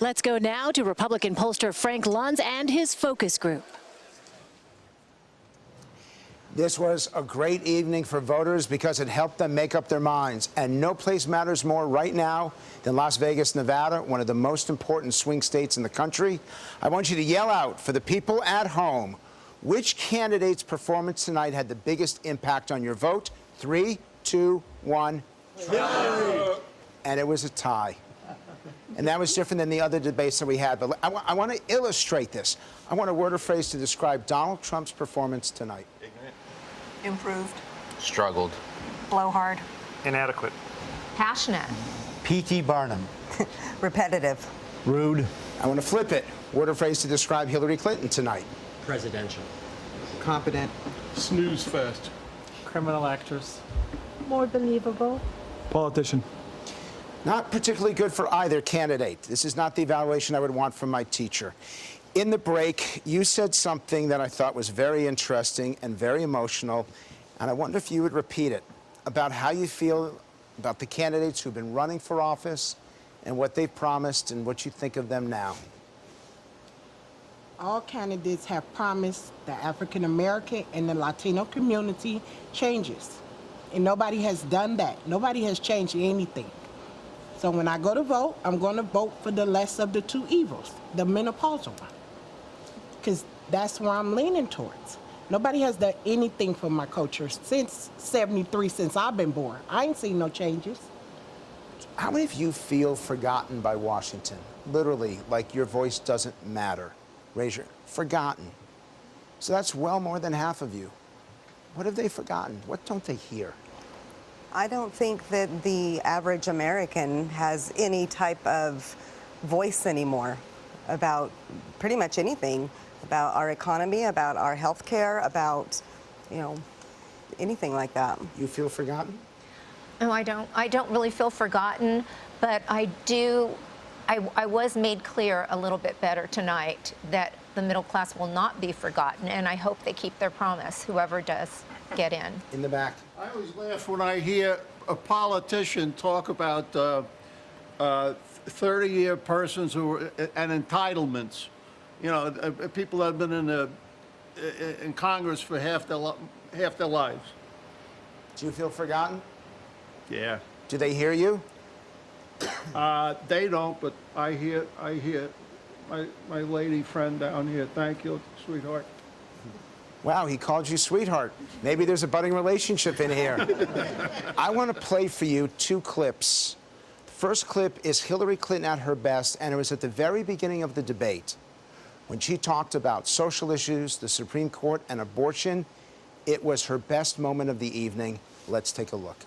Let's go now to Republican pollster Frank Luntz and his focus group. This was a great evening for voters because it helped them make up their minds. And no place matters more right now than Las Vegas, Nevada, one of the most important swing states in the country. I want you to yell out for the people at home. Which candidate's performance tonight had the biggest impact on your vote? 3, 2, 1. And it was a tie. And that was different than the other debates that we had. But I want to illustrate this. I want a word or phrase to describe Donald Trump's performance tonight. Improved. Struggled. Blowhard. Inadequate. Passionate. P.T. Barnum. Repetitive. Rude. I want to flip it. Word or phrase to describe Hillary Clinton tonight. Presidential. Competent. Snooze fest. Criminal actress. More believable. Politician. Not particularly good for either candidate. This is not the evaluation I would want from my teacher. In the break, you said something that I thought was very interesting and very emotional, and I wonder if you would repeat it, about how you feel about the candidates who've been running for office and what they've promised and what you think of them now. All candidates have promised the African American and the Latino community changes, and nobody has done that. Nobody has changed anything. So when I go to vote, I'm going to vote for the less of the two evils, the menopausal one, because that's where I'm leaning towards. Nobody has done anything for my culture since '73, since I've been born. I ain't seen no changes. How many of you feel forgotten by Washington? Literally, like your voice doesn't matter. Raise your forgotten. So that's well more than half of you. What have they forgotten? What don't they hear? I don't think that the average American has any type of voice anymore about pretty much anything, about our economy, about our health care, about, anything like that. You feel forgotten? No, I don't. I don't really feel forgotten, but I do. I was made clear a little bit better tonight that the middle class will not be forgotten, and I hope they keep their promise, whoever does get in. In the back. I always laugh when I hear a politician talk about 30-year persons and entitlements. People that have been in Congress for half their lives. Do you feel forgotten? Yeah. Do they hear you? They don't, but I hear my lady friend down here. Thank you, sweetheart. Wow, he called you sweetheart. Maybe there's a budding relationship in here. I want to play for you 2 clips. The first clip is Hillary Clinton at her best, and it was at the very beginning of the debate when she talked about social issues, the Supreme Court, and abortion. It was her best moment of the evening. Let's take a look.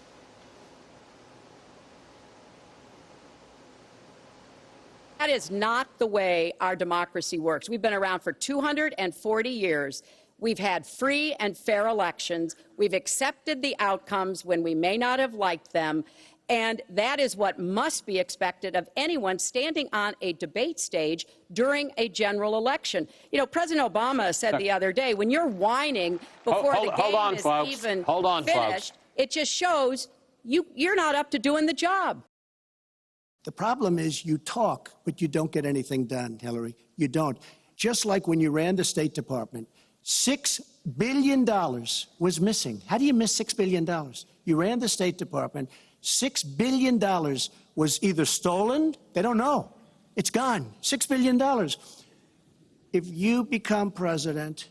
That is not the way our democracy works. We've been around for 240 years. We've had free and fair elections. We've accepted the outcomes when we may not have liked them. And that is what must be expected of anyone standing on a debate stage during a general election. President Obama said the other day, when you're whining before the game is even finished, it just shows you're not up to doing the job. The problem is you talk, but you don't get anything done, Hillary. You don't. Just like when you ran the State Department, $6 billion was missing. How do you miss $6 billion? You ran the State Department. $6 billion was either stolen, they don't know. It's gone. $6 billion. If you become president,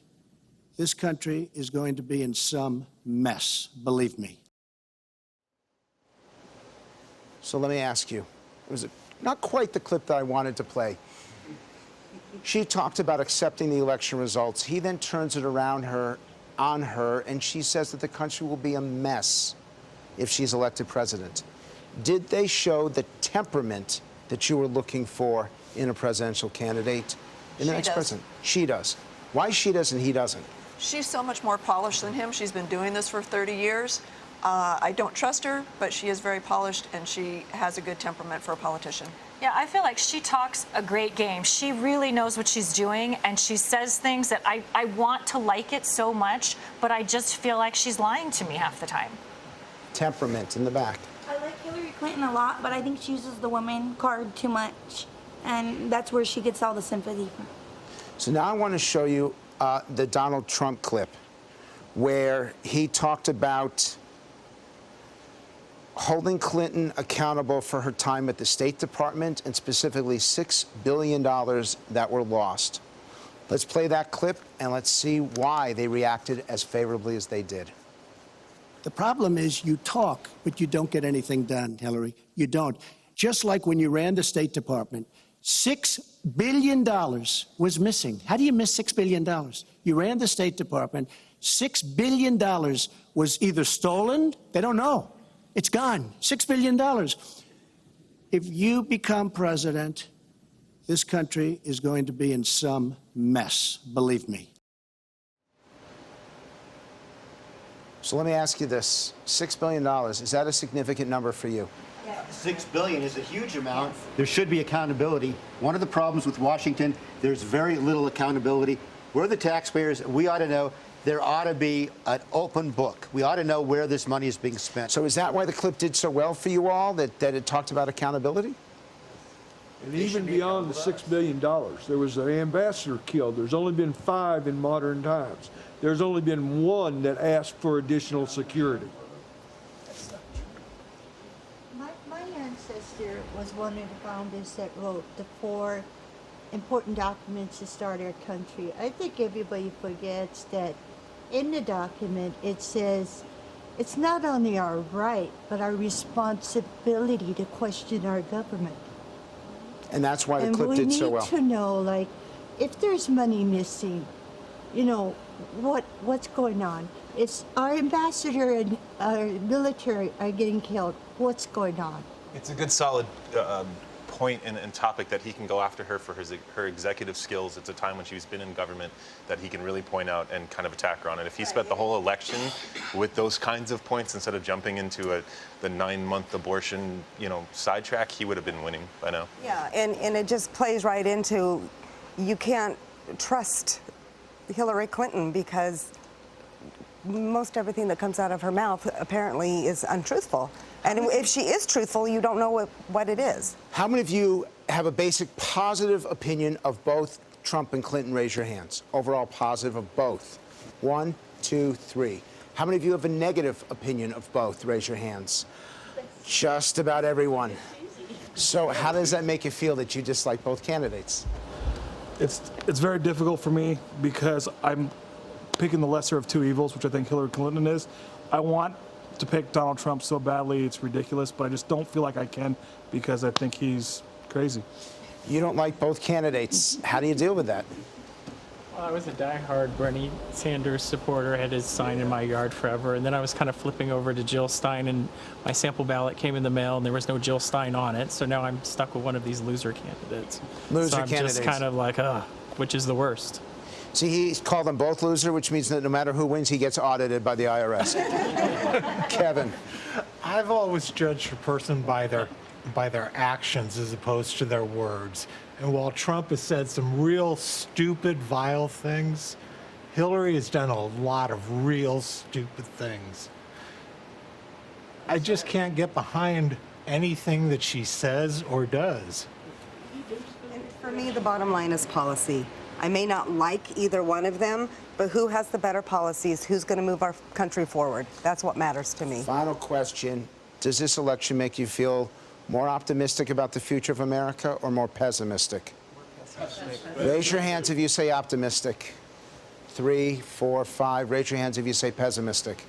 this country is going to be in some mess, believe me. So let me ask you. It was not quite the clip that I wanted to play. She talked about accepting the election results. He then turns it around on her, and she says that the country will be a mess if she's elected president. Did they show the temperament that you were looking for in a presidential candidate in the next president? She does. Why she does and he doesn't? She's so much more polished than him. She's been doing this for 30 years. I don't trust her, but she is very polished, and she has a good temperament for a politician. Yeah, I feel like she talks a great game. She really knows what she's doing, and she says things that I want to like it so much, but I just feel like she's lying to me half the time. Temperament in the back. I like Hillary Clinton a lot, but I think she uses the woman card too much. And that's where she gets all the sympathy from. So now I want to show you the Donald Trump clip where he talked about holding Clinton accountable for her time at the State Department and specifically $6 billion that were lost. Let's play that clip and let's see why they reacted as favorably as they did. The problem is you talk, but you don't get anything done, Hillary. You don't. Just like when you ran the State Department, $6 billion was missing. How do you miss $6 billion? You ran the State Department. $6 billion was either stolen, they don't know. It's gone. $6 billion. If you become president, this country is going to be in some mess, believe me. So let me ask you this. $6 billion, is that a significant number for you? $6 billion is a huge amount. There should be accountability. One of the problems with Washington, there's very little accountability. We're the taxpayers. We ought to know. There ought to be an open book. We ought to know where this money is being spent. So is that why the clip did so well for you all, that it talked about accountability? And even beyond the $6 billion, there was an ambassador killed. There's only been 5 in modern times. There's only been 1 that asked for additional security. My ancestor was one of the founders that wrote the 4 important documents to start our country. I think everybody forgets that in the document it says it's not only our right, but our responsibility to question our government. And that's why the clip did so well. And we need to know, like, if there's money missing, you know, what's going on? It's our ambassador and our military are getting killed. What's going on? It's a good, solid point and topic that he can go after her for her executive skills. It's a time when she's been in government that he can really point out and kind of attack her on it. If he spent the whole election with those kinds of points instead of jumping into the 9-month abortion, sidetrack, he would have been winning by now. Yeah, and it just plays right into, you can't trust Hillary Clinton because most everything that comes out of her mouth apparently is untruthful. And if she is truthful, you don't know what it is. How many of you have a basic positive opinion of both Trump and Clinton? Raise your hands. Overall positive of both. 1, 2, 3. How many of you have a negative opinion of both? Raise your hands. Just about everyone. So how does that make you feel that you dislike both candidates? It's very difficult for me because I'm picking the lesser of 2 evils, which I think Hillary Clinton is. I want to pick Donald Trump so badly, it's ridiculous, but I just don't feel like I can because I think he's crazy. You don't like both candidates. How do you deal with that? Well, I was a diehard Bernie Sanders supporter. I had his sign in my yard forever, and then I was kind of flipping over to Jill Stein, and my sample ballot came in the mail, and there was no Jill Stein on it, so now I'm stuck with one of these loser candidates. Loser so I'm candidates. just kind of like, which is the worst? See, he's called them both loser, which means that no matter who wins, he gets audited by the IRS. Kevin. I've always judged a person by their actions as opposed to their words. And while Trump has said some real stupid, vile things, Hillary has done a lot of real stupid things. I just can't get behind anything that she says or does. And for me, the bottom line is policy. I may not like either one of them, but who has the better policies? Who's going to move our country forward? That's what matters to me. Final question. Does this election make you feel more optimistic about the future of America or more pessimistic? Raise your hands if you say optimistic. 3, 4, 5. Raise your hands if you say pessimistic.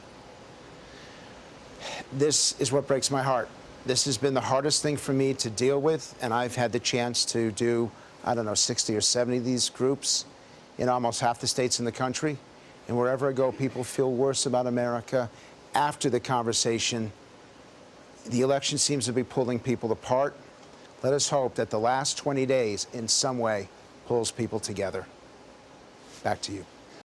This is what breaks my heart. This has been the hardest thing for me to deal with, and I've had the chance to do, 60 or 70 of these groups in almost half the states in the country. And wherever I go, people feel worse about America after the conversation. The election seems to be pulling people apart. Let us hope that the last 20 days, in some way, pulls people together. Back to you.